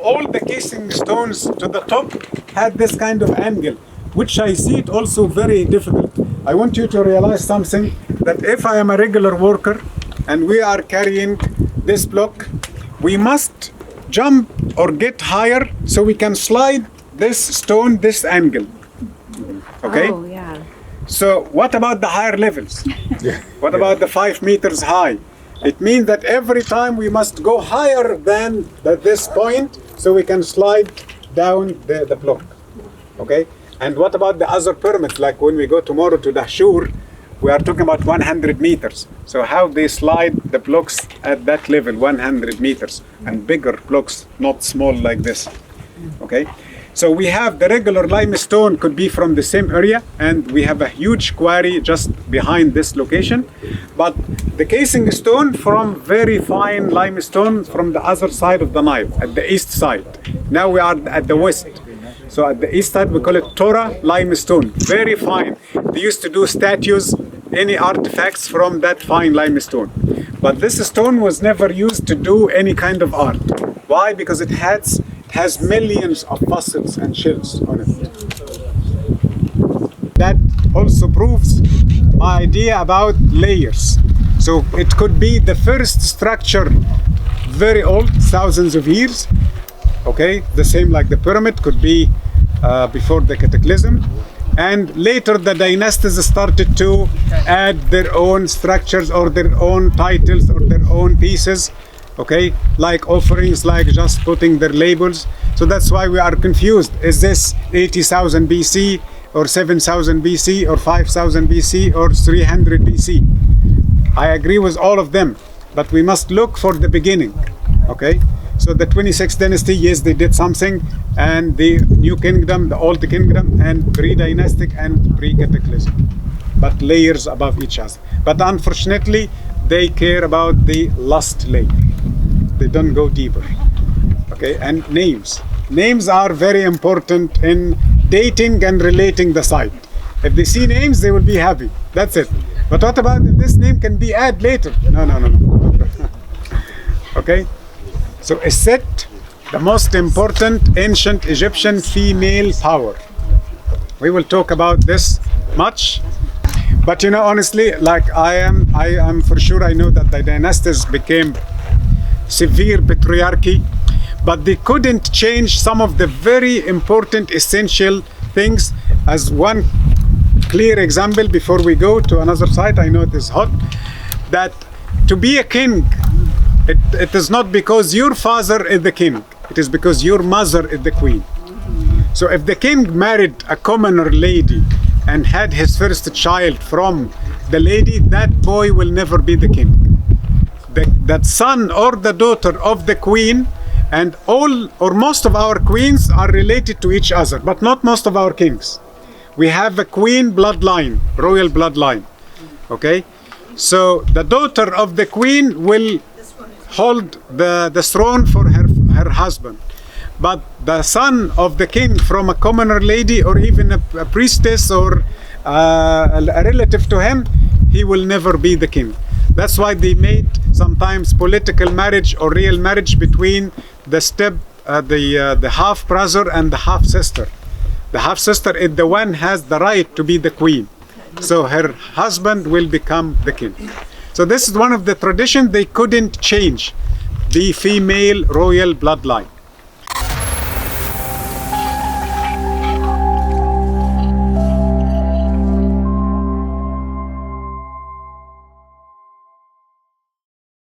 all the casing stones to the top had this kind of angle, which I see it also very difficult. I want you to realize something, that if I am a regular worker and we are carrying this block, we must jump or get higher so we can slide this stone this angle. Okay? Oh, yeah. So what about the higher levels? What about the 5 meters high? It means that every time we must go higher than this point so we can slide down the block. Okay? And what about the other pyramids? Like when we go tomorrow to Dahshur, we are talking about 100 meters. So how they slide the blocks at that level, 100 meters, and bigger blocks, not small like this. Okay? So we have the regular limestone could be from the same area, and we have a huge quarry just behind this location. But the casing stone from very fine limestone from the other side of the Nile, at the east side. Now we are at the west. So at the east side we call it Torah limestone, very fine. They used to do statues, any artifacts from that fine limestone. But this stone was never used to do any kind of art. Why? Because it has millions of fossils and shells on it. That also proves my idea about layers. So it could be the first structure, very old, thousands of years. Okay, the same like the pyramid could be before the cataclysm. And later the dynasties started to add their own structures or their own titles or their own pieces. Okay, like offerings, like just putting their labels. So that's why we are confused. Is this 80,000 BC or 7,000 BC or 5,000 BC or 300 BC? I agree with all of them, but we must look for the beginning. Okay, so the 26th dynasty, yes, they did something, and the new kingdom, the old kingdom, and pre-dynastic and pre-cataclysm, but layers above each other. But unfortunately, they care about the last layer. They don't go deeper. Okay, and names. Names are very important in dating and relating the site. If they see names, they will be happy. That's it. But what about if this name can be added later? No. Okay, so Set, the most important ancient Egyptian female power. We will talk about this much. But you know, honestly, like I am for sure, I know that the dynasties became severe patriarchy, but they couldn't change some of the very important essential things. As one clear example, before we go to another site, I know it is hot, that to be a king, it is not because your father is the king, it is because your mother is the queen. So if the king married a commoner lady and had his first child from the lady, that boy will never be the king. That son or the daughter of the queen, and all or most of our queens are related to each other, but not most of our kings. We have a queen bloodline, royal bloodline. Okay, so the daughter of the queen will hold the throne for her husband. But the son of the king from a commoner lady or even a priestess or a relative to him, he will never be the king. That's why they made sometimes political marriage or real marriage between the half brother and the half sister. The half sister is the one has the right to be the queen. So her husband will become the king. So this is one of the traditions they couldn't change, the female royal bloodline.